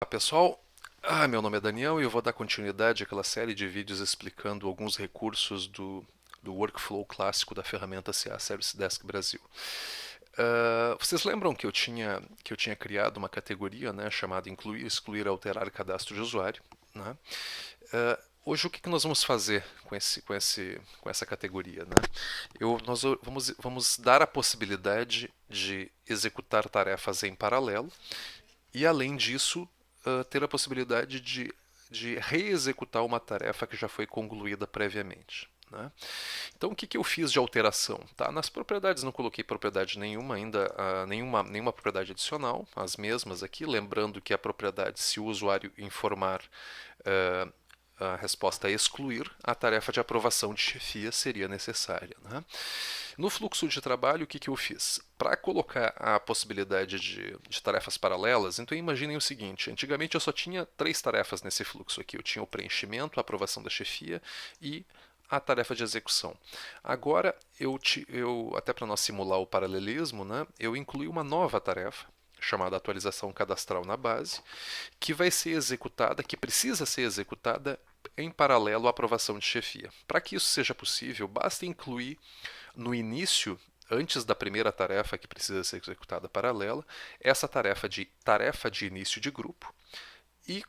Olá pessoal, meu nome é Daniel e eu vou dar continuidade àquela série de vídeos explicando alguns recursos do workflow clássico da ferramenta CA Service Desk Brasil. Vocês lembram que eu tinha criado uma categoria, né, chamada Incluir, Excluir, Alterar Cadastro de Usuário, né? Hoje o que nós vamos fazer com essa categoria, né? Nós vamos dar a possibilidade de executar tarefas em paralelo e, além disso, ter a possibilidade de reexecutar uma tarefa que já foi concluída previamente. Né? Então, o que eu fiz de alteração? Tá? Nas propriedades não coloquei propriedade nenhuma ainda, nenhuma propriedade adicional, as mesmas aqui, lembrando que a propriedade, se o usuário informar a resposta é excluir, a tarefa de aprovação de chefia seria necessária. Né? No fluxo de trabalho, o que eu fiz? Para colocar a possibilidade de tarefas paralelas, então imaginem o seguinte, antigamente eu só tinha 3 tarefas nesse fluxo aqui, eu tinha o preenchimento, a aprovação da chefia e a tarefa de execução. Agora, até para nós simular o paralelismo, né, eu incluí uma nova tarefa, chamada atualização cadastral na base, que vai ser executada, que precisa ser executada em paralelo à aprovação de chefia. Para que isso seja possível, basta incluir no início, antes da primeira tarefa que precisa ser executada paralela, essa tarefa de início de grupo e,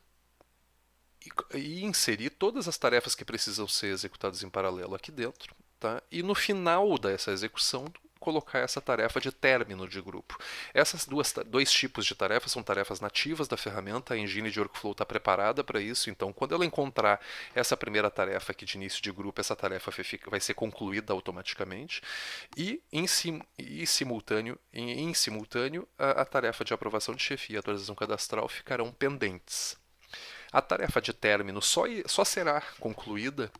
e inserir todas as tarefas que precisam ser executadas em paralelo aqui dentro. Tá? E no final dessa execução, colocar essa tarefa de término de grupo. Essas dois tipos de tarefas são tarefas nativas da ferramenta, a engine de workflow está preparada para isso, então quando ela encontrar essa primeira tarefa aqui de início de grupo, essa tarefa vai ser concluída automaticamente, e em simultâneo, a tarefa de aprovação de chefia e atualização cadastral ficarão pendentes. A tarefa de término só será concluída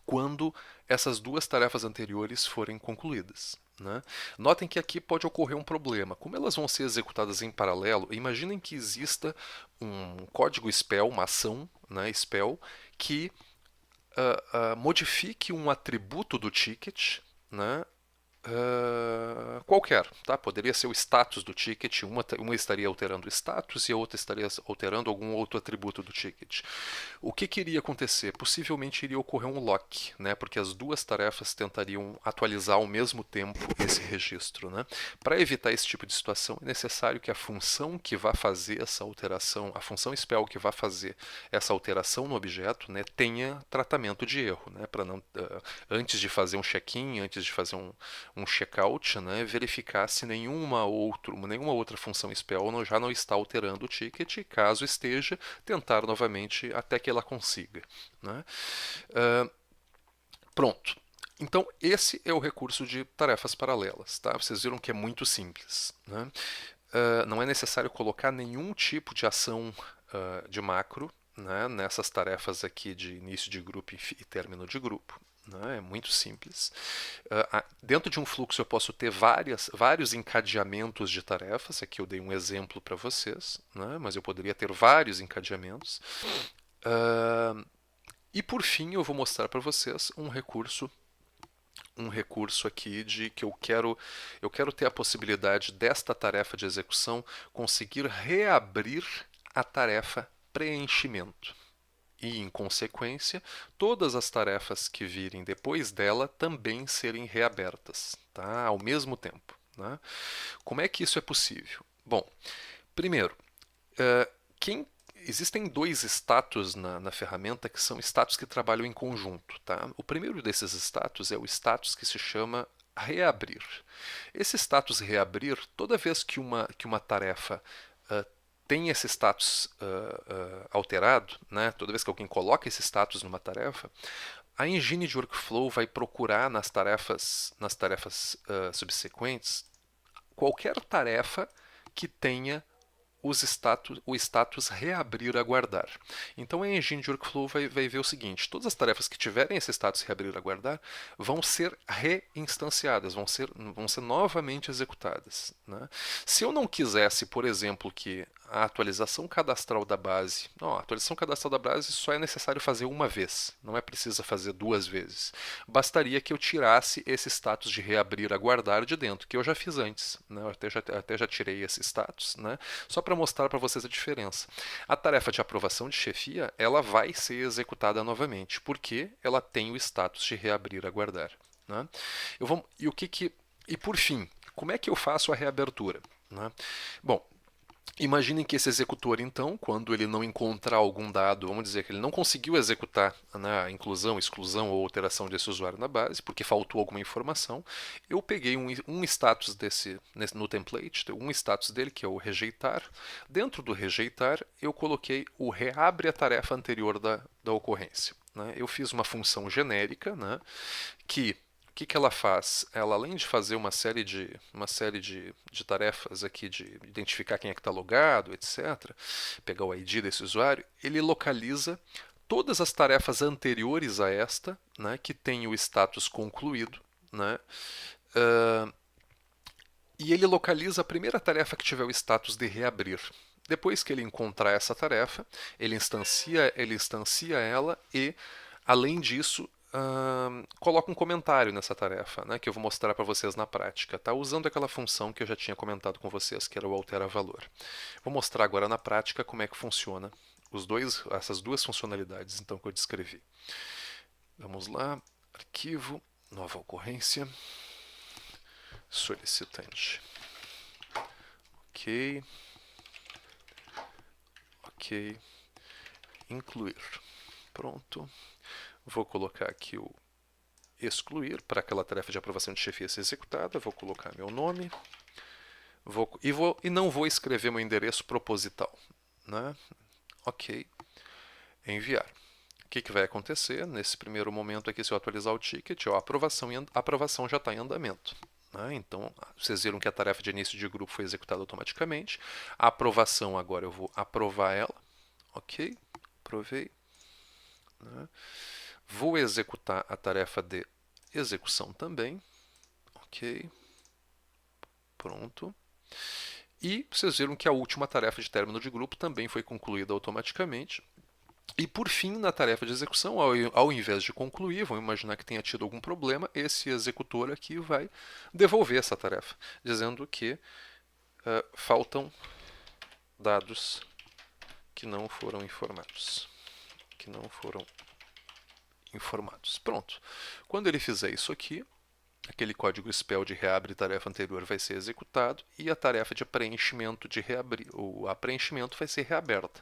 quando essas duas tarefas anteriores forem concluídas. Né? Notem que aqui pode ocorrer um problema. Como elas vão ser executadas em paralelo, imaginem que exista um código spell, uma ação spell, que modifique um atributo do ticket, né, qualquer, tá? Poderia ser o status do ticket, uma estaria alterando o status e a outra estaria alterando algum outro atributo do ticket. O que iria acontecer? Possivelmente iria ocorrer um lock, né? Porque as duas tarefas tentariam atualizar ao mesmo tempo esse registro. Né? Para evitar esse tipo de situação, é necessário que a função que vai fazer essa alteração, a função spell que vai fazer essa alteração no objeto, né, tenha tratamento de erro, né? Para não, antes de fazer um check-in, antes de fazer um checkout, né, verificar se nenhuma outra função spell já não está alterando o ticket, e caso esteja, tentar novamente até que ela consiga. Né? Pronto. Então, esse é o recurso de tarefas paralelas. Tá? Vocês viram que é muito simples. Né? Não é necessário colocar nenhum tipo de ação de macro, né, nessas tarefas aqui de início de grupo e término de grupo. Né? É muito simples. Dentro de um fluxo eu posso ter vários encadeamentos de tarefas. Aqui eu dei um exemplo para vocês, né? Mas eu poderia ter vários encadeamentos. E por fim eu vou mostrar para vocês um recurso aqui de que eu quero ter a possibilidade desta tarefa de execução conseguir reabrir a tarefa preenchimento. E, em consequência, todas as tarefas que virem depois dela também serem reabertas, tá? Ao mesmo tempo. Né? Como é que isso é possível? Bom, primeiro, existem dois status na ferramenta que são status que trabalham em conjunto. Tá? O primeiro desses status é o status que se chama reabrir. Esse status reabrir, toda vez que uma tarefa tem esse status alterado, né? Toda vez que alguém coloca esse status numa tarefa, a engine de workflow vai procurar nas tarefas subsequentes qualquer tarefa que tenha o status reabrir aguardar. Então a engine de workflow vai ver o seguinte: todas as tarefas que tiverem esse status reabrir aguardar vão ser reinstanciadas, vão ser novamente executadas. Né? Se eu não quisesse, por exemplo, que a atualização cadastral da base, não, a atualização cadastral da base só é necessário fazer uma vez, não é preciso fazer 2 vezes. Bastaria que eu tirasse esse status de reabrir aguardar de dentro, que eu já fiz antes. Né? Eu até já tirei esse status, né? Só para para mostrar para vocês a diferença. A tarefa de aprovação de chefia, ela vai ser executada novamente, porque ela tem o status de reabrir aguardar, né? E por fim, como é que eu faço a reabertura, né? Bom, imaginem que esse executor, então, quando ele não encontrar algum dado, vamos dizer que ele não conseguiu executar, né, a inclusão, exclusão ou alteração desse usuário na base, porque faltou alguma informação, eu peguei um status no template, um status dele, que é o rejeitar. Dentro do rejeitar, eu coloquei o reabre a tarefa anterior da ocorrência, né? Eu fiz uma função genérica, né, que o que ela faz? Ela, além de fazer uma série de tarefas aqui, de identificar quem é que está logado, etc., pegar o ID desse usuário, ele localiza todas as tarefas anteriores a esta, né, que tem o status concluído, né, e ele localiza a primeira tarefa que tiver o status de reabrir. Depois que ele encontrar essa tarefa, ele instancia ela e, além disso, coloca um comentário nessa tarefa, né, que eu vou mostrar para vocês na prática, tá? Usando aquela função que eu já tinha comentado com vocês, que era o altera valor. Vou mostrar agora na prática como é que funciona essas duas funcionalidades, então, que eu descrevi. Vamos lá, arquivo, nova ocorrência, solicitante. Ok, ok, incluir. Pronto. Vou colocar aqui o excluir para aquela tarefa de aprovação de chefia ser executada. Vou colocar meu nome. E não vou escrever meu endereço proposital, né? Ok. Enviar. O que vai acontecer? Nesse primeiro momento aqui, se eu atualizar o ticket, a aprovação já está em andamento, né? Então, vocês viram que a tarefa de início de grupo foi executada automaticamente. A aprovação, agora eu vou aprovar ela. Ok. Aprovei. Né? Vou executar a tarefa de execução também. Ok. Pronto. E vocês viram que a última tarefa de término de grupo também foi concluída automaticamente. E por fim, na tarefa de execução, ao invés de concluir, vamos imaginar que tenha tido algum problema, esse executor aqui vai devolver essa tarefa, dizendo que faltam dados que não foram informados. Pronto. Quando ele fizer isso aqui, aquele código spell de reabre tarefa anterior vai ser executado e a tarefa de preenchimento de reabrir, a preenchimento vai ser reaberta.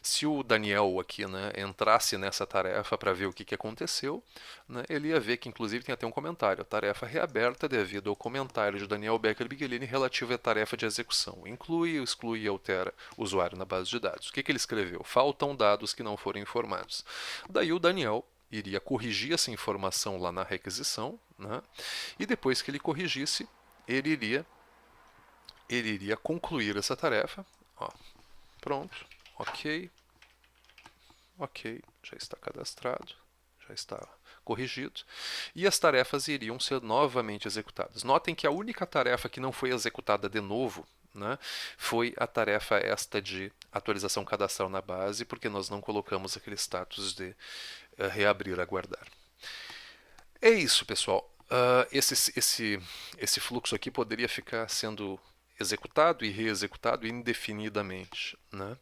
Se o Daniel aqui, né, entrasse nessa tarefa para ver o que aconteceu, né, ele ia ver que inclusive tem até um comentário, tarefa reaberta devido ao comentário de Daniel Becker Biglini relativo à tarefa de execução. Inclui, exclui e altera o usuário na base de dados. O que ele escreveu? Faltam dados que não foram informados. Daí o Daniel iria corrigir essa informação lá na requisição, né? E depois que ele corrigisse, ele iria concluir essa tarefa. Ó, pronto, ok, já está cadastrado, já está corrigido, e as tarefas iriam ser novamente executadas. Notem que a única tarefa que não foi executada de novo, né, foi a tarefa esta de atualização cadastral na base, porque nós não colocamos aquele status de reabrir, aguardar. É isso, pessoal. Esse fluxo aqui poderia ficar sendo executado e reexecutado indefinidamente, né?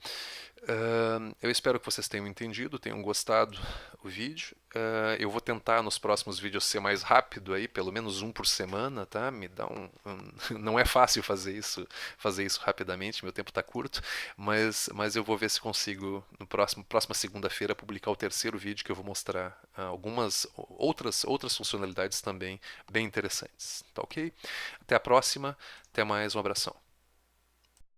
Eu espero que vocês tenham entendido, tenham gostado do vídeo. Eu vou tentar nos próximos vídeos ser mais rápido aí, pelo menos um por semana, tá? Me dá não é fácil fazer isso rapidamente, meu tempo está curto, mas eu vou ver se consigo no próxima segunda-feira publicar o terceiro vídeo que eu vou mostrar algumas outras funcionalidades também bem interessantes, tá ok? Até a próxima, até mais, um abração.